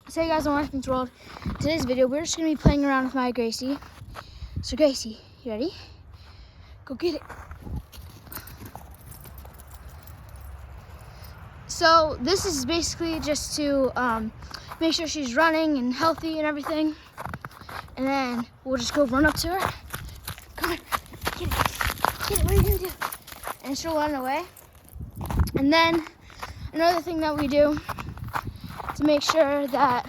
So hey guys, I'm Martin's World. Today's video, we're just gonna be playing around with my Gracie. So Gracie, you ready? Go get it. So this is basically just to make sure she's running and healthy and everything. And then we'll just go run up to her. Come on, get it, what are you gonna do? And she'll run away. And then another thing that we do to make sure that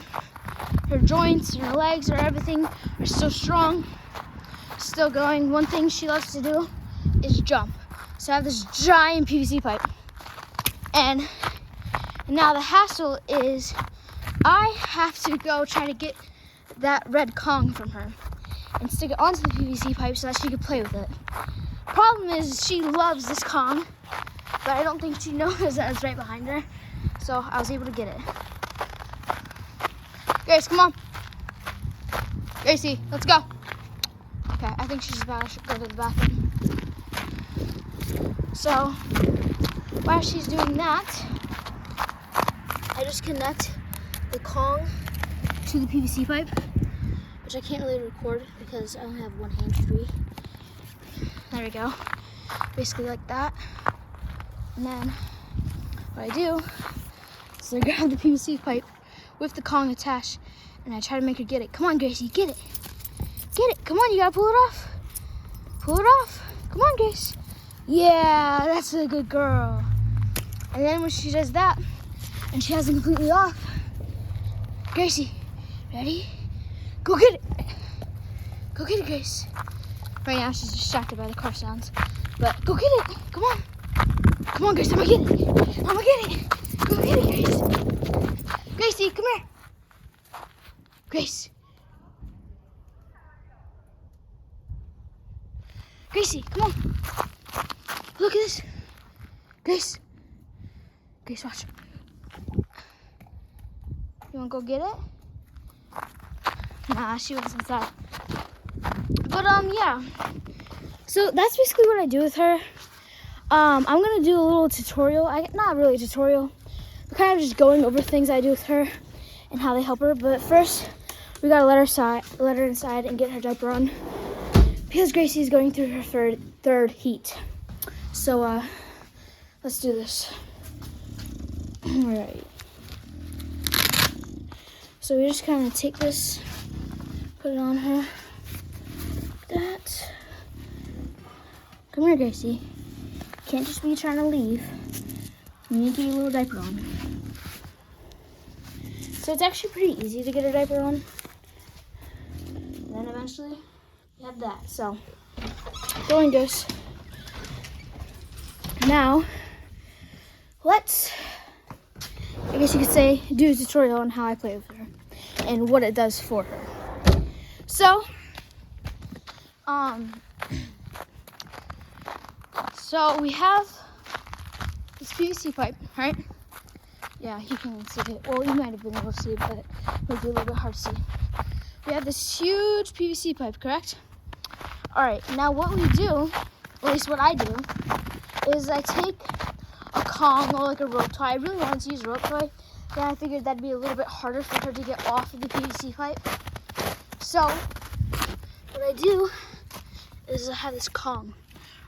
her joints and her legs or everything are still strong, still going. One thing she loves to do is jump. So I have this giant PVC pipe. And now the hassle is I have to go try to get that red Kong from her and stick it onto the PVC pipe so that she can play with it. Problem is she loves this Kong, but I don't think she knows that it's right behind her. So I was able to get it. Grace, come on. Gracie, let's go. Okay, I think she's about to go to the bathroom. So, while she's doing that, I just connect the Kong to the PVC pipe, which I can't really record because I only have one hand free. There we go. Basically like that. And then what I do is I grab the PVC pipe with the Kong attached, and I try to make her get it. Come on, Gracie, get it. Get it. Come on, you gotta pull it off. Pull it off. Come on, Grace. Yeah, that's a good girl. And then when she does that, and she has it completely off, Gracie, ready? Go get it. Go get it, Grace. Right now, she's distracted by the car sounds. But go get it. Come on. Come on, Grace, I'm gonna get it. I'm gonna get it. Go get it, Grace. Gracie, come here. Grace. Gracie, come on. Look at this. Grace. Grace, watch. You wanna go get it? Nah, she was inside. But yeah. So that's basically what I do with her. I'm gonna do a little tutorial. Not really a tutorial. We're kind of just going over things I do with her and how they help her. But first, we gotta let her inside and get her diaper on because Gracie is going through her third heat. So let's do this. All right. So we just kind of take this, put it on her. That. Come here, Gracie. Can't just be trying to leave. You need to get your little diaper on. So it's actually pretty easy to get a diaper on. And then eventually you have that. So going goes. Now let's, I guess you could say, do a tutorial on how I play with her and what it does for her. So so we have this PVC pipe, right? Yeah, you can see it. Well, you might have been able to see it, but it might be a little bit hard to see. We have this huge PVC pipe, correct? All right, now what we do, at least what I do, is I take a Kong or like a rope toy. I really wanted to use a rope toy. Then I figured that'd be a little bit harder for her to get off of the PVC pipe. So what I do is I have this Kong,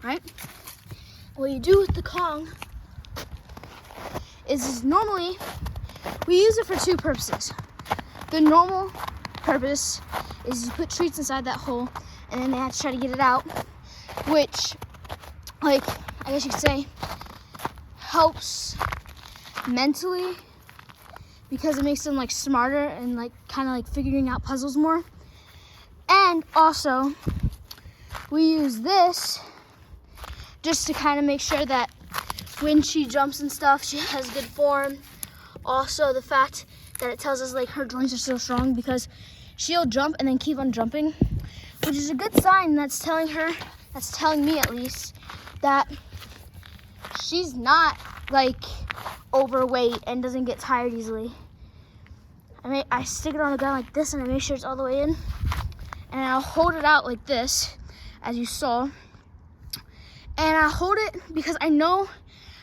right? What you do with the Kong is normally we use it for two purposes. The normal purpose is you put treats inside that hole and then they have to try to get it out, which, like, I guess you could say helps mentally because it makes them like smarter and like kind of like figuring out puzzles more. And also we use this just to kind of make sure that when she jumps and stuff, she has good form. Also, the fact that it tells us like her joints are so strong because she'll jump and then keep on jumping, which is a good sign. That's telling me at least, that she's not like overweight and doesn't get tired easily. I stick it on the ground like this and I make sure it's all the way in. And I'll hold it out like this, as you saw. And I hold it because I know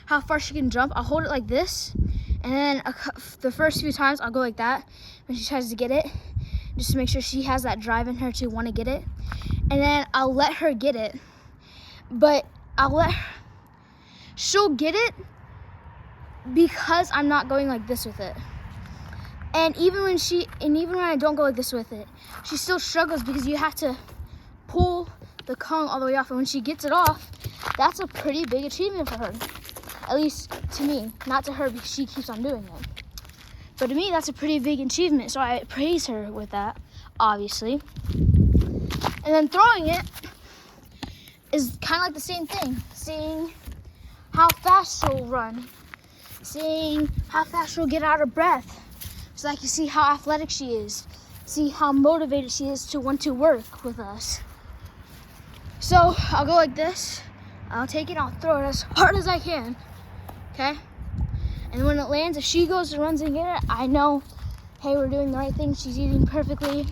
how far she can jump. I'll hold it like this, and then the first few times I'll go like that, when she tries to get it, just to make sure she has that drive in her to want to get it. And then I'll let her get it, but she'll get it because I'm not going like this with it. And even when I don't go like this with it, she still struggles because you have to pull the Kong all the way off. And when she gets it off, that's a pretty big achievement for her. At least to me, not to her because she keeps on doing it. But to me, that's a pretty big achievement. So I praise her with that, obviously. And then throwing it is kind of like the same thing. Seeing how fast she'll run. Seeing how fast she'll get out of breath. So I can see how athletic she is. See how motivated she is to want to work with us. So I'll go like this. I'll take it, I'll throw it as hard as I can. Okay? And when it lands, if she goes and runs and get it, I know, hey, we're doing the right thing. She's eating perfectly.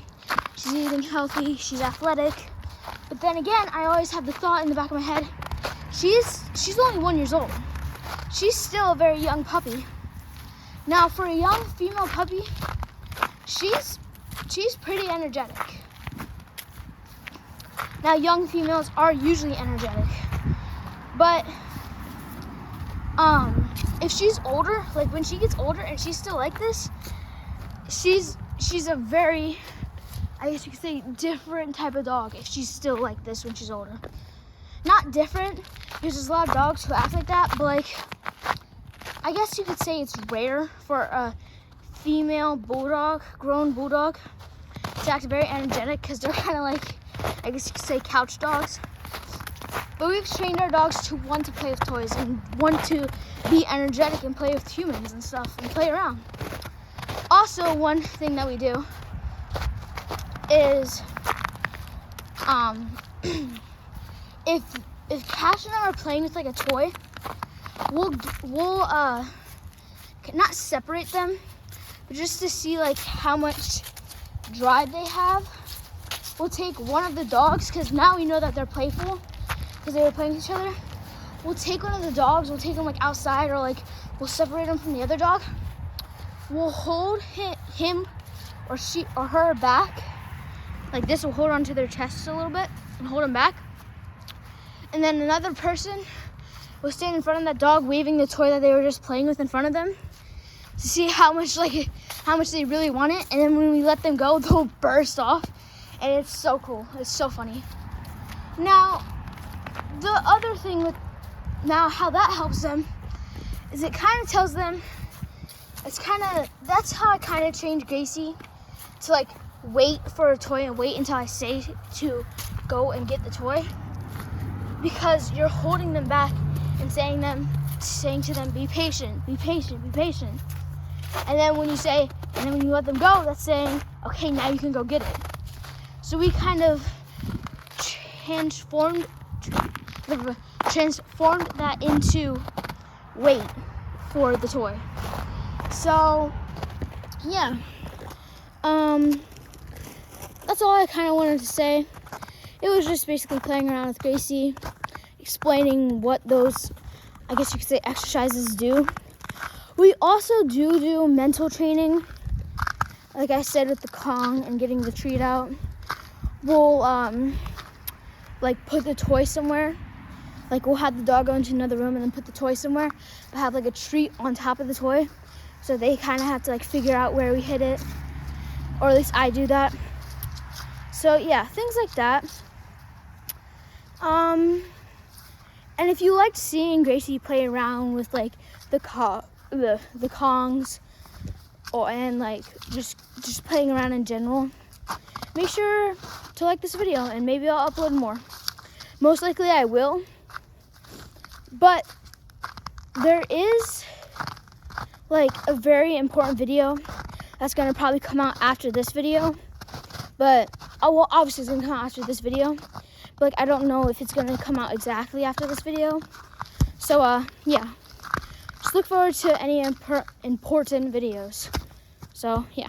She's eating healthy. She's athletic. But then again, I always have the thought in the back of my head, she's only 1 year old. She's still a very young puppy. Now, for a young female puppy, she's pretty energetic. Now, young females are usually energetic, but if she's older, like when she gets older and she's still like this, she's a very, I guess you could say, different type of dog if she's still like this when she's older. Not different, because there's a lot of dogs who act like that, but like, I guess you could say it's rare for a female bulldog, grown bulldog, to act very energetic because they're kind of like, I guess you could say, couch dogs. But we've trained our dogs to want to play with toys and want to be energetic and play with humans and stuff and play around. Also, one thing that we do is, if Cash and I are playing with like a toy, we'll not separate them, but just to see like how much drive they have. We'll take one of the dogs, because now we know that they're playful because they were playing with each other. We'll take one of the dogs, we'll take them like outside, or like we'll separate them from the other dog. We'll hold him or she or her back like this. We'll hold onto their chests a little bit and hold them back. And then another person will stand in front of that dog waving the toy that they were just playing with in front of them to see how much they really want it. And then when we let them go, they'll burst off. And it's so cool. It's so funny. Now, the other thing with how that helps them is it kind of tells them, that's how I kind of trained Gracie to like wait for a toy and wait until I say to go and get the toy. Because you're holding them back and saying to them, be patient, be patient, be patient. And then when you let them go, that's saying, okay, now you can go get it. So we kind of transformed that into wait for the toy. So yeah, that's all I kind of wanted to say. It was just basically playing around with Gracie, explaining what those, I guess you could say, exercises do. We also do mental training, like I said, with the Kong and getting the treat out. We'll like put the toy somewhere. Like we'll have the dog go into another room and then put the toy somewhere, but have like a treat on top of the toy. So they kind of have to like figure out where we hit it, or at least I do that. So yeah, things like that. And if you liked seeing Gracie play around with like the Kongs, and like just playing around in general, make sure to like this video and maybe I'll upload more. Most likely I will. But there is like a very important video that's gonna probably come out after this video. But obviously it's gonna come out after this video. But like I don't know if it's gonna come out exactly after this video. So yeah. Just look forward to any important videos. So yeah.